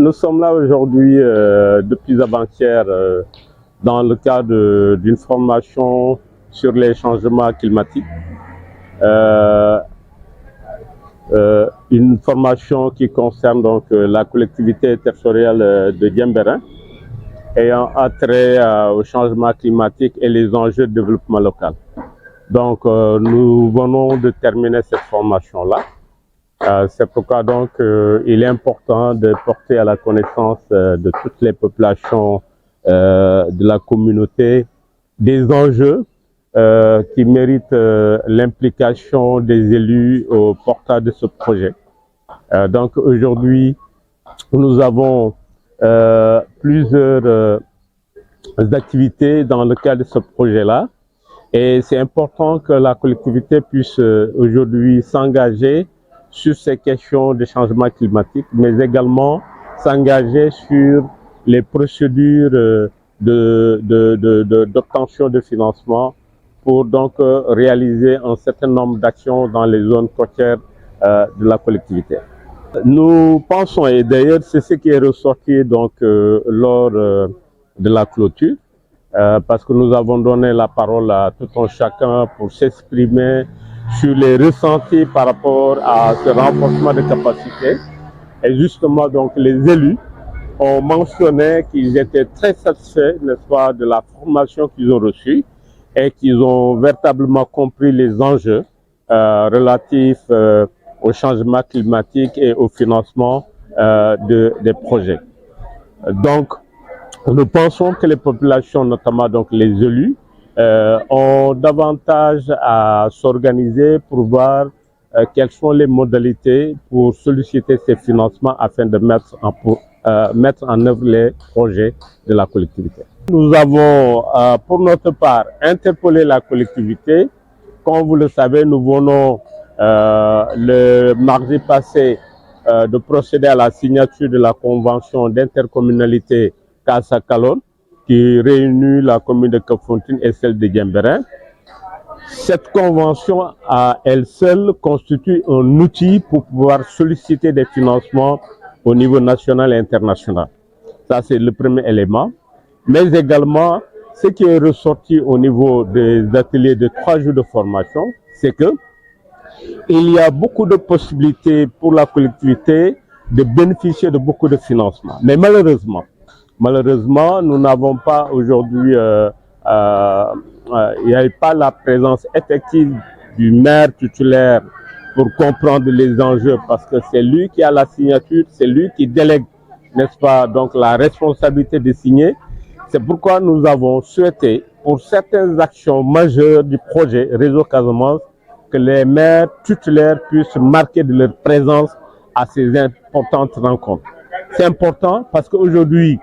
Nous sommes là aujourd'hui, depuis avant-hier, dans le cadre d'une formation sur les changements climatiques. Une formation qui concerne donc la collectivité territoriale de Diembéring, ayant attrait au changement climatique et les enjeux de développement local. Donc, nous venons de terminer cette formation-là. C'est pourquoi donc il est important de porter à la connaissance de toutes les populations de la communauté des enjeux qui méritent l'implication des élus au portage de ce projet. Donc aujourd'hui, nous avons plusieurs activités dans le cadre de ce projet-là. Et c'est important que la collectivité puisse aujourd'hui s'engager sur ces questions de changement climatique, mais également s'engager sur les procédures d'obtention de financement pour donc réaliser un certain nombre d'actions dans les zones côtières de la collectivité. Nous pensons, et d'ailleurs c'est ce qui est ressorti donc lors de la clôture, parce que nous avons donné la parole à tout un chacun pour s'exprimer sur les ressentis par rapport à ce renforcement de capacité. Et justement, donc, les élus ont mentionné qu'ils étaient très satisfaits, n'est-ce pas, de la formation qu'ils ont reçue et qu'ils ont véritablement compris les enjeux relatifs au changement climatique et au financement des projets. Donc, nous pensons que les populations, notamment donc les élus, ont davantage à s'organiser pour voir quelles sont les modalités pour solliciter ces financements afin de mettre en œuvre les projets de la collectivité. Nous avons, pour notre part, interpellé la collectivité. Comme vous le savez, nous venons le mardi passé de procéder à la signature de la convention d'intercommunalité Casa-Kalon, qui réunit la commune de Kafountine et celle de Diembéring. Cette convention, à elle seule, constitue un outil pour pouvoir solliciter des financements au niveau national et international. Ça, c'est le premier élément. Mais également, ce qui est ressorti au niveau des ateliers de 3 jours de formation, c'est que il y a beaucoup de possibilités pour la collectivité de bénéficier de beaucoup de financements. Mais malheureusement, nous n'avons pas aujourd'hui, il n'y a pas la présence effective du maire titulaire pour comprendre les enjeux, parce que c'est lui qui a la signature, c'est lui qui délègue, n'est-ce pas, donc la responsabilité de signer. C'est pourquoi nous avons souhaité, pour certaines actions majeures du projet Réseau Casamance, que les maires titulaires puissent marquer de leur présence à ces importantes rencontres. C'est important parce qu'aujourd'hui,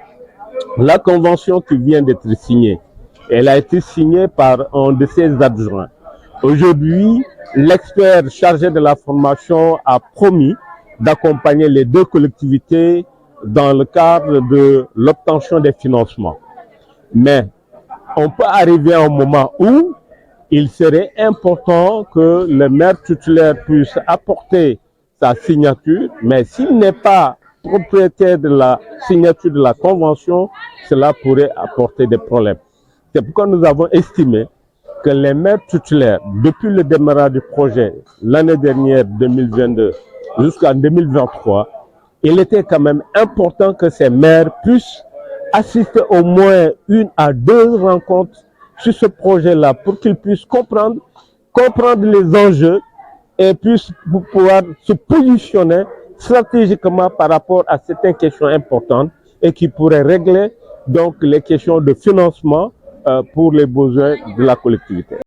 la convention qui vient d'être signée, elle a été signée par un de ses adjoints. Aujourd'hui, l'expert chargé de la formation a promis d'accompagner les deux collectivités dans le cadre de l'obtention des financements. Mais on peut arriver à un moment où il serait important que le maire titulaire puisse apporter sa signature, mais s'il n'est pas propriétaire de la signature de la convention, cela pourrait apporter des problèmes. C'est pourquoi nous avons estimé que les maires titulaires, depuis le démarrage du projet l'année dernière 2022 jusqu'en 2023, il était quand même important que ces maires puissent assister au moins 1 à 2 rencontres sur ce projet-là pour qu'ils puissent comprendre les enjeux et puissent pouvoir se positionner stratégiquement par rapport à certaines questions importantes et qui pourraient régler donc les questions de financement pour les besoins de la collectivité.